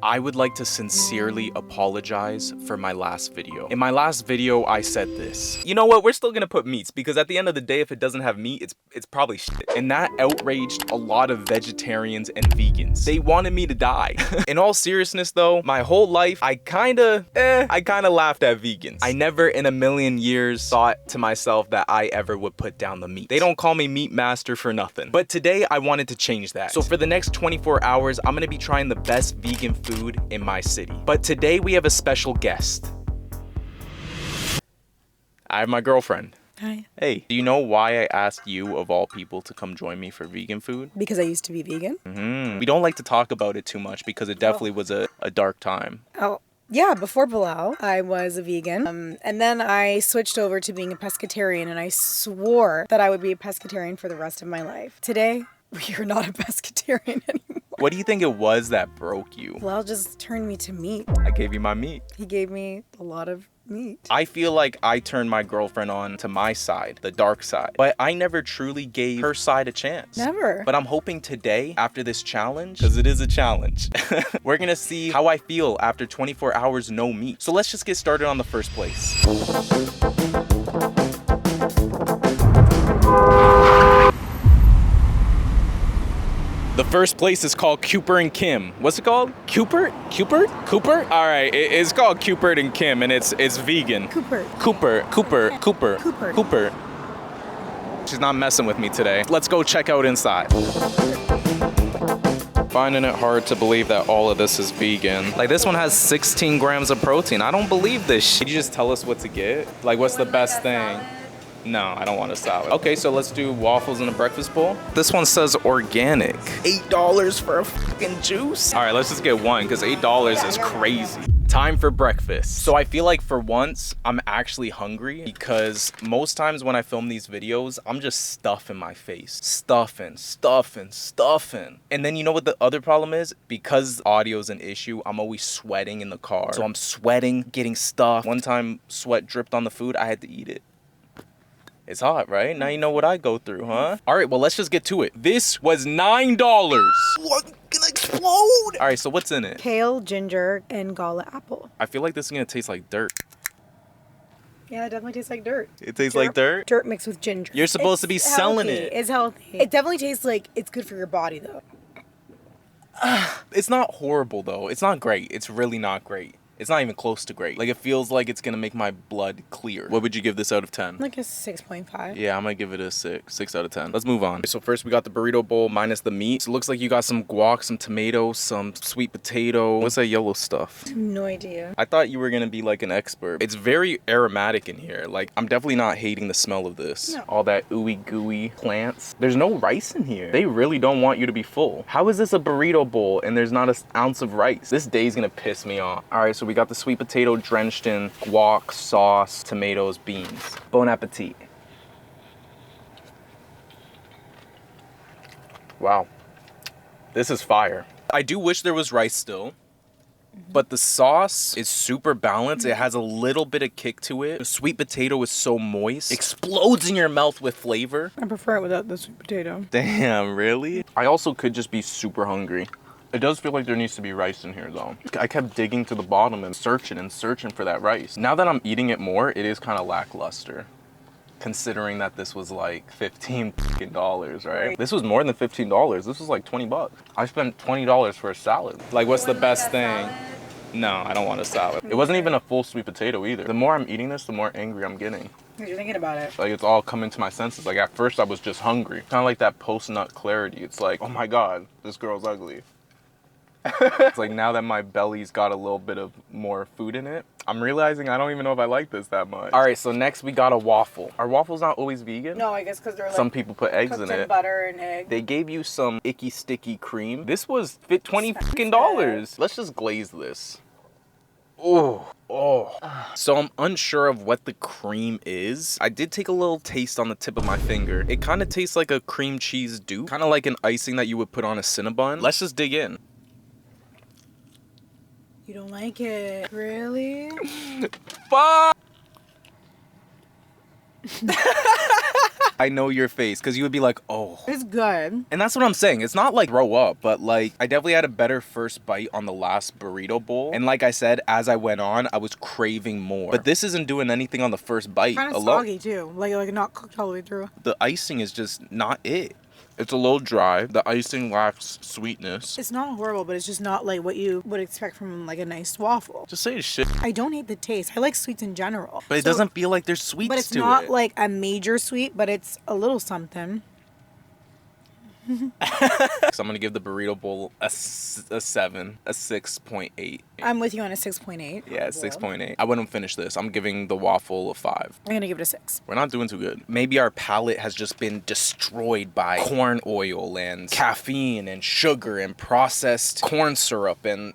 I would like to sincerely apologize for my last video. In my last video, I said this. You know what? We're still gonna put meats because at the end of the day, if it doesn't have meat, it's probably shit. And that outraged a lot of vegetarians and vegans. They wanted me to die. In all seriousness though, my whole life, I kinda laughed at vegans. I never in a million years thought to myself that I ever would put down the meat. They don't call me meat master for nothing. But today I wanted to change that. So for the next 24 hours, I'm gonna be trying the best vegan food in my city. But today we have a special guest. I have my girlfriend. Hi. Hey, do you know why I asked you of all people to come join me for vegan food? Because I used to be vegan. We don't like to talk about it too much because it definitely was a dark time. Oh, yeah, before Bilal, I was a vegan. And then I switched over to being a pescatarian, and I swore that I would be a pescatarian for the rest of my life. Today, we are not a pescatarian anymore. What do you think it was that broke you? Bilal just turned me to meat. I gave you my meat. He gave me a lot of meat. I feel like I turned my girlfriend on to my side, the dark side. But I never truly gave her side a chance. Never. But I'm hoping today, after this challenge, because it is a challenge, we're gonna see how I feel after 24 hours no meat. So let's just get started on the first place. The first place is called Kupfert and Kim. What's it called? Kupfert? All right, it's called Kupfert and Kim, and it's vegan. Kupfert. She's not messing with me today. Let's go check out inside. Finding it hard to believe that all of this is vegan. Like this one has 16 grams of protein. I don't believe this shit. Can you just tell us what to get? Like what's the best thing? No, I don't want a salad. Okay, so let's do waffles in a breakfast bowl. This one says organic. $8 for a fucking juice? All right, let's just get one because $8 is crazy. Time for breakfast. So I feel like for once, I'm actually hungry because most times when I film these videos, I'm just stuffing my face. Stuffing. And then you know what the other problem is? Because audio's an issue, I'm always sweating in the car. So I'm sweating, getting stuffed. One time sweat dripped on the food, I had to eat it. It's hot, right? Now you know what I go through, huh? All right, well, let's just get to it. This was $9. What? Gonna explode. All right, so what's in it? Kale, ginger, and gala apple. I feel like this is gonna taste like dirt. Yeah, it definitely tastes like dirt. It tastes like dirt? Dirt mixed with ginger. You're supposed to be selling it. It's healthy. It definitely tastes like it's good for your body, though. It's not horrible, though. It's not great. It's really not great. It's not even close to great. Like, it feels like it's gonna make my blood clear. What would you give this out of 10? Like a 6.5. Yeah, I'm gonna give it a 6 out of 10. Let's move on. So first we got the burrito bowl minus the meat. So it looks like you got some guac, some tomatoes, some sweet potato. What's that yellow stuff? No idea. I thought you were gonna be like an expert. It's very aromatic in here. Like, I'm definitely not hating the smell of this. No. All that ooey gooey plants. There's no rice in here. They really don't want you to be full. How is this a burrito bowl and there's not an ounce of rice? This day's gonna piss me off. All right, so we got the sweet potato drenched in guac, sauce, tomatoes, beans. Bon appetit. Wow. This is fire. I do wish there was rice still, but the sauce is super balanced. It has a little bit of kick to it. The sweet potato is so moist. Explodes in your mouth with flavor. I prefer it without the sweet potato. Damn, really? I also could just be super hungry. It does feel like there needs to be rice in here though. I kept digging to the bottom and searching for that rice. Now that I'm eating it more, it is kind of lackluster. Considering that this was like $15, right? This was more than $15. This was like 20 bucks. I spent $20 for a salad. Like, what's the best thing? No, I don't want a salad. It wasn't even a full sweet potato either. The more I'm eating this, the more angry I'm getting. What are you thinking about it? Like, it's all coming to my senses. Like, at first I was just hungry. Kind of like that post-nut clarity. It's like, oh my God, this girl's ugly. It's like now that my belly's got a little bit of more food in it, I'm realizing I don't even know if I like this that much. All right, so next we got a waffle. Are waffles not always vegan? No, I guess because they're like some people put eggs in it. Butter and egg. They gave you some icky sticky cream. This was $20. Let's just glaze this. Oh. So I'm unsure of what the cream is. I did take a little taste on the tip of my finger. It kind of tastes like a cream cheese dupe, kind of like an icing that you would put on a Cinnabon. Let's just dig in. You don't like it? Really? Fuck! I know your face, because you would be like, oh. It's good. And that's what I'm saying. It's not like throw up, but like I definitely had a better first bite on the last burrito bowl. And like I said, as I went on, I was craving more. But this isn't doing anything on the first bite. Kind of soggy too, like not cooked all the way through. The icing is just not it. It's a little dry. The icing lacks sweetness. It's not horrible, but it's just not like what you would expect from like a nice waffle. Just say shit. I don't hate the taste. I like sweets in general. But it doesn't feel like there's sweets to it. But it's not like a major sweet, but it's a little something. So I'm gonna give the burrito bowl a 7, a 6.8. I'm with you on a 6.8. Yeah, 6.8. I wouldn't finish this. I'm giving the waffle a 5. I'm gonna give it a 6. We're not doing too good. Maybe our palate has just been destroyed by corn oil and caffeine and sugar and processed corn syrup and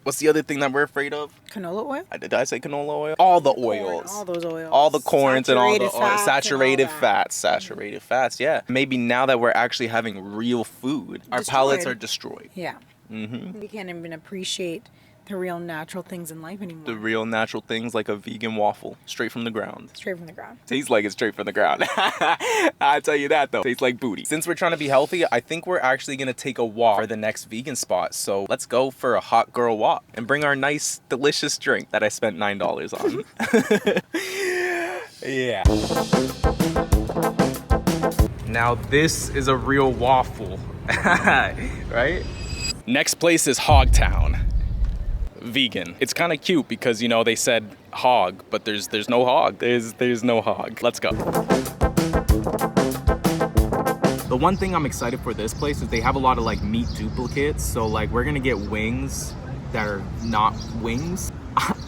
what's the other thing that we're afraid of? Canola oil? Did I say canola oil? All the oils. All those oils. All the corns and all the saturated fats. Saturated fats, yeah. Maybe now that we're actually having real food, our palates are destroyed. Yeah. Mm-hmm. We can't even appreciate the real natural things in life anymore. The real natural things like a vegan waffle, straight from the ground. Straight from the ground. Tastes like it's straight from the ground. I tell you that though. Tastes like booty. Since we're trying to be healthy, I think we're actually gonna take a walk for the next vegan spot. So let's go for a hot girl walk and bring our nice, delicious drink that I spent $9 on. Yeah. Now this is a real waffle, right? Next place is Hogtown Vegan. It's kind of cute because, you know, they said hog, but there's no hog. There's no hog. Let's go. The one thing I'm excited for this place is they have a lot of like meat duplicates. So like we're gonna get wings that are not wings.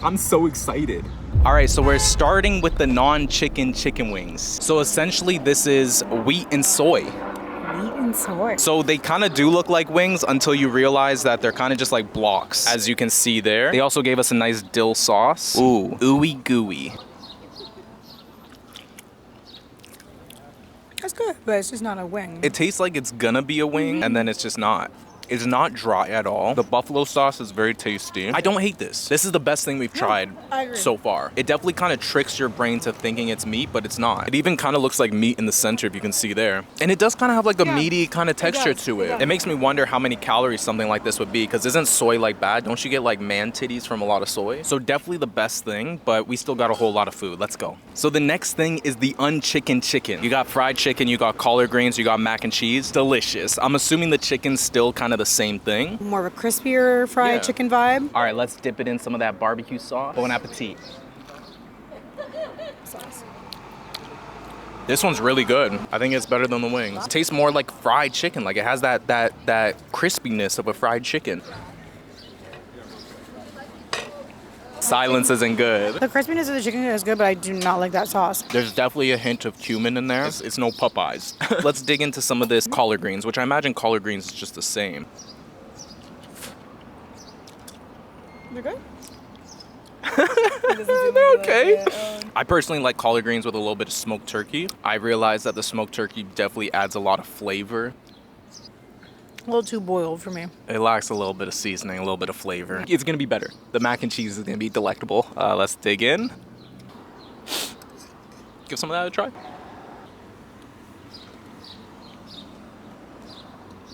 I'm so excited. All right, so we're starting with the non-chicken chicken wings. So essentially this is wheat and soy. Wheat and soy. So they kind of do look like wings until you realize that they're kind of just like blocks, as you can see there. They also gave us a nice dill sauce. Ooh, ooey gooey. That's good, but it's just not a wing. It tastes like it's gonna be a wing, and then it's just not. It's not dry at all. The buffalo sauce is very tasty. I don't hate this. This is the best thing we've tried so far. It definitely kind of tricks your brain to thinking it's meat, but it's not. It even kind of looks like meat in the center, if you can see there. And it does kind of have like a meaty kind of texture to it. It makes me wonder how many calories something like this would be, because isn't soy like bad? Don't you get like man titties from a lot of soy? So definitely the best thing, but we still got a whole lot of food. Let's go. So the next thing is the unchickened chicken. You got fried chicken, you got collard greens, you got mac and cheese. Delicious. I'm assuming the chicken's still kind of the same thing. More of a crispier fried chicken vibe. All right, let's dip it in some of that barbecue sauce. Bon appetit. Sauce. This one's really good. I think it's better than the wings. It tastes more like fried chicken. Like it has that crispiness of a fried chicken. Silence isn't good. The crispiness of the chicken is good, but I do not like that sauce. There's definitely a hint of cumin in there. It's no Popeyes. Let's dig into some of this collard greens, which I imagine collard greens is just the same. They're good? They're okay. I personally like collard greens with a little bit of smoked turkey. I realize that the smoked turkey definitely adds a lot of flavor. A little too boiled for me. It lacks a little bit of seasoning, a little bit of flavor. It's gonna be better. The mac and cheese is gonna be delectable. Let's dig in. Give some of that a try.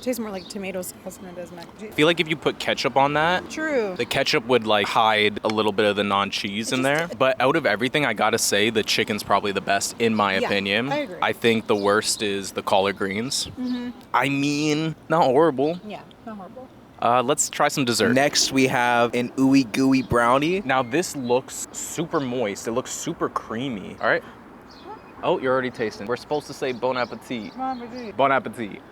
Tastes more like tomato sauce than it does mac and cheese. I feel like if you put ketchup on that, True. the ketchup would like hide a little bit of the non-cheese in there. But out of everything, I gotta say the chicken's probably the best in my opinion. I agree. I think the worst is the collard greens. I mean, not horrible. Yeah, not horrible. Let's try some dessert. Next, we have an ooey gooey brownie. Now this looks super moist. It looks super creamy. All right. Oh, you're already tasting. We're supposed to say bon appetit. Bon appetit. Bon appetit.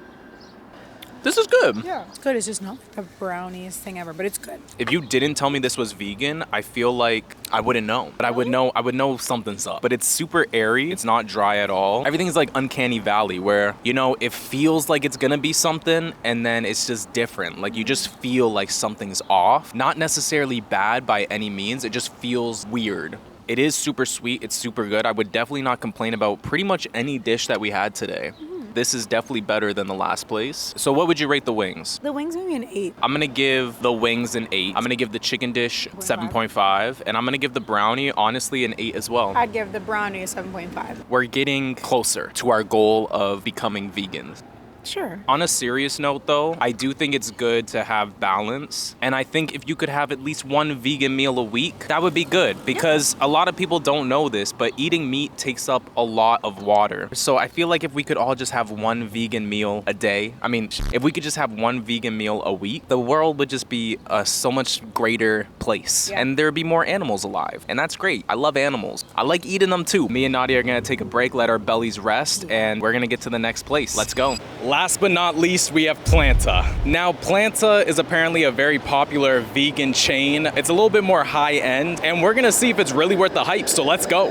This is good. Yeah, it's good. It's just not the browniest thing ever, but it's good. If you didn't tell me this was vegan, I feel like I wouldn't know. But I would know something's up. But it's super airy. It's not dry at all. Everything's like uncanny valley where, you know, it feels like it's gonna be something and then it's just different. Like you just feel like something's off. Not necessarily bad by any means. It just feels weird. It is super sweet. It's super good. I would definitely not complain about pretty much any dish that we had today. this is definitely better than the last place. So what would you rate the wings? The wings maybe an 8. I'm gonna give the wings an 8. I'm gonna give the chicken dish 7.5. And I'm gonna give the brownie, honestly, an 8 as well. I'd give the brownie a 7.5. We're getting closer to our goal of becoming vegans. Sure. On a serious note though, I do think it's good to have balance. And I think if you could have at least one vegan meal a week, that would be good. Because a lot of people don't know this, but eating meat takes up a lot of water. So I feel like if we could all just have one vegan meal a day, I mean, if we could just have one vegan meal a week, the world would just be a so much greater place. Yeah. And there'd be more animals alive. And that's great. I love animals. I like eating them too. Me and Nadia are gonna take a break, let our bellies rest, and we're gonna get to the next place. Let's go. Last but not least, we have Planta. Now, Planta is apparently a very popular vegan chain. It's a little bit more high end, and we're gonna see if it's really worth the hype, so let's go.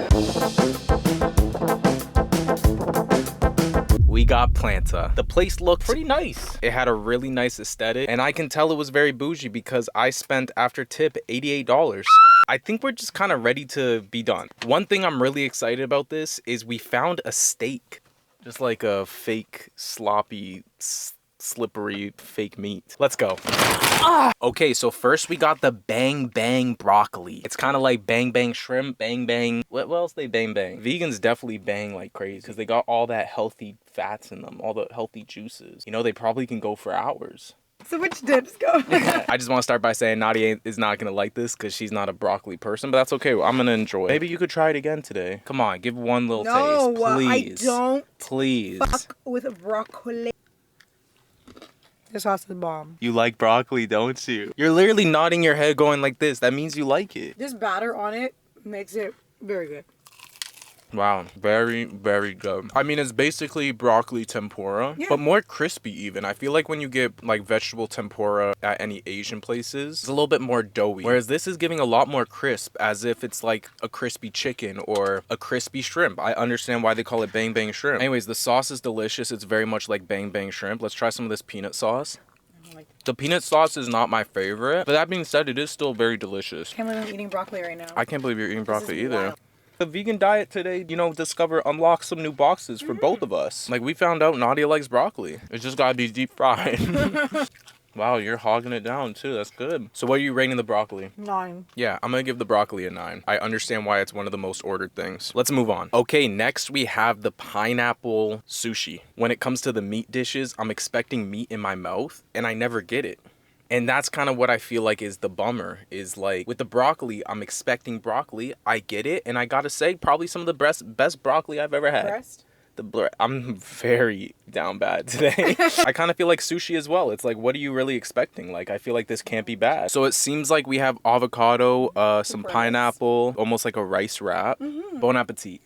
We got Planta. The place looked pretty nice. It had a really nice aesthetic, and I can tell it was very bougie because I spent, after tip, $88. I think we're just kind of ready to be done. One thing I'm really excited about this is we found a steak. Just like a fake, sloppy, slippery, fake meat. Let's go. Okay, so first we got the bang bang broccoli. It's kind of like bang bang shrimp, bang bang. What else they bang bang? Vegans definitely bang like crazy because they got all that healthy fats in them, all the healthy juices. You know, they probably can go for hours. So which dips go? I just want to start by saying Nadia is not going to like this because she's not a broccoli person, but that's okay. I'm going to enjoy it. Maybe you could try it again today. Come on, give one little taste, please. I don't Please. fuck with broccoli. This sauce is bomb. You like broccoli, don't you? You're literally nodding your head going like this. That means you like it. This batter on it makes it very good. Wow, very, very good. I mean, it's basically broccoli tempura, but more crispy even. I feel like when you get like vegetable tempura at any Asian places, it's a little bit more doughy. Whereas this is giving a lot more crisp, as if it's like a crispy chicken or a crispy shrimp. I understand why they call it bang bang shrimp. Anyways, the sauce is delicious. It's very much like bang bang shrimp. Let's try some of this peanut sauce. The peanut sauce is not my favorite, but that being said, it is still very delicious. I can't believe I'm eating broccoli right now. I can't believe you're eating broccoli either. Wild. The vegan diet today, you know, unlock some new boxes for both of us. Like, we found out Nadia likes broccoli. It's just gotta be deep fried. Wow, you're hogging it down too. That's good. So what are you rating the broccoli? 9. Yeah, I'm gonna give the broccoli a 9. I understand why it's one of the most ordered things. Let's move on. Okay, next we have the pineapple sushi. When it comes to the meat dishes, I'm expecting meat in my mouth, and I never get it. And that's kind of what I feel like is the bummer, is like with the broccoli, I'm expecting broccoli. I get it. And I got to say, probably some of the best broccoli I've ever had. Breast? I'm very down bad today. I kind of feel like sushi as well. It's like, what are you really expecting? Like, I feel like this can't be bad. So it seems like we have avocado, some pineapple, almost like a rice wrap. Bon appetit.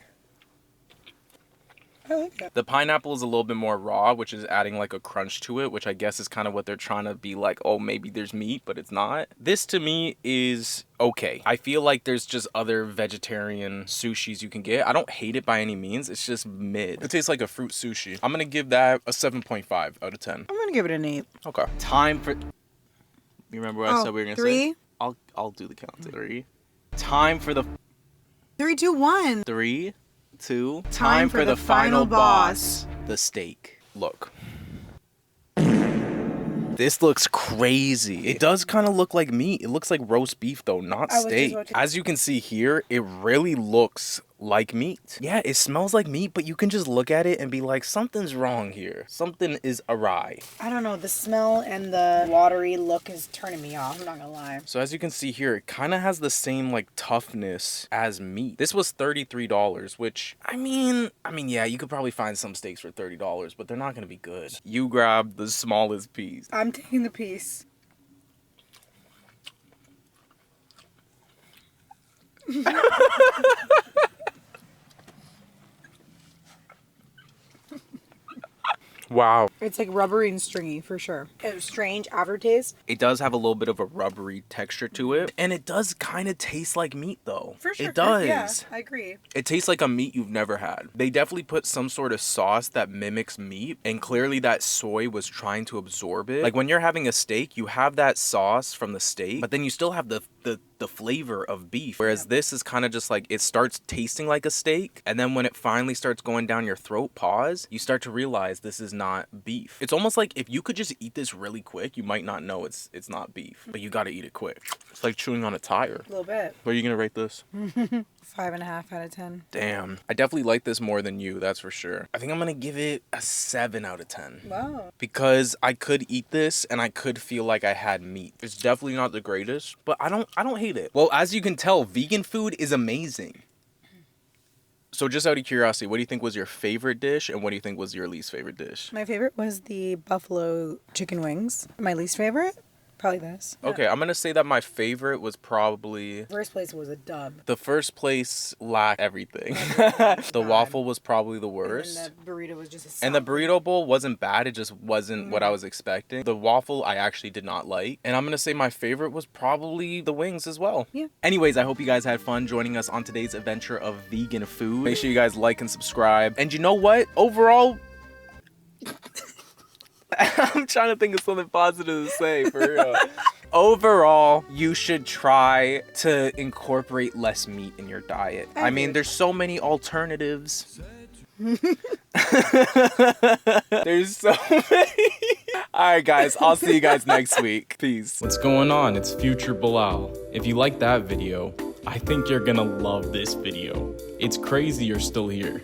I like that. The pineapple is a little bit more raw, which is adding like a crunch to it, which I guess is kind of what they're trying to be like, oh, maybe there's meat, but it's not. This to me is okay. I feel like there's just other vegetarian sushis you can get. I don't hate it by any means. It's just mid. It tastes like a fruit sushi. I'm going to give that a 7.5 out of 10. I'm going to give it an 8. Okay. Time for... You remember what I said we were going to say? 3? I'll do the count. 3. Time for the... 3, 2, 1. 3, 2, Time for the final boss. The steak. Look. This looks crazy. It does kind of look like meat. It looks like roast beef though, not steak. As you can see here, it really looks like meat. Yeah, it smells like meat, but you can just look at it and be like, something's wrong here. Something is awry. I don't know. The smell and the watery look is turning me off. I'm not gonna lie. So as you can see here, it kind of has the same like toughness as meat. This was $33, which I mean, yeah, you could probably find some steaks for $30, but they're not gonna be good. You grab the smallest piece. I'm taking the piece. Wow. It's like rubbery and stringy for sure. It's strange aftertaste. It does have a little bit of a rubbery texture to it. And it does kind of taste like meat though. For sure. It does. Yeah, I agree. It tastes like a meat you've never had. They definitely put some sort of sauce that mimics meat. And clearly that soy was trying to absorb it. Like when you're having a steak, you have that sauce from the steak. But then you still have the the flavor of beef. Whereas this is kind of just like, it starts tasting like a steak, and then when it finally starts going down your throat, you start to realize this is not beef. It's almost like if you could just eat this really quick, you might not know it's not beef, but you gotta eat it quick. It's like chewing on a tire. A little bit. What are you gonna rate this? 5.5 out of 10. Damn. I definitely like this more than you, that's for sure. I think I'm gonna give it a 7 out of 10. Wow. Because I could eat this and I could feel like I had meat. It's definitely not the greatest, but I don't hate it. Well, as you can tell, vegan food is amazing. So just out of curiosity, what do you think was your favorite dish and what do you think was your least favorite dish? My favorite was the buffalo chicken wings. My least favorite? Probably this. Okay, I'm gonna say that my favorite was probably... First place was a dub. The first place lacked everything. The waffle was probably the worst. And the burrito was just a And the burrito bowl wasn't bad, it just wasn't what I was expecting. The waffle I actually did not like. And I'm gonna say my favorite was probably the wings as well. Yeah. Anyways, I hope you guys had fun joining us on today's adventure of vegan food. Make sure you guys like and subscribe. And you know what? Overall... I'm trying to think of something positive to say, for real. Overall, you should try to incorporate less meat in your diet. I mean, there's so many alternatives. There's so many. Alright guys, I'll see you guys next week. Peace. What's going on? It's future Bilal. If you like that video, I think you're gonna love this video. It's crazy you're still here.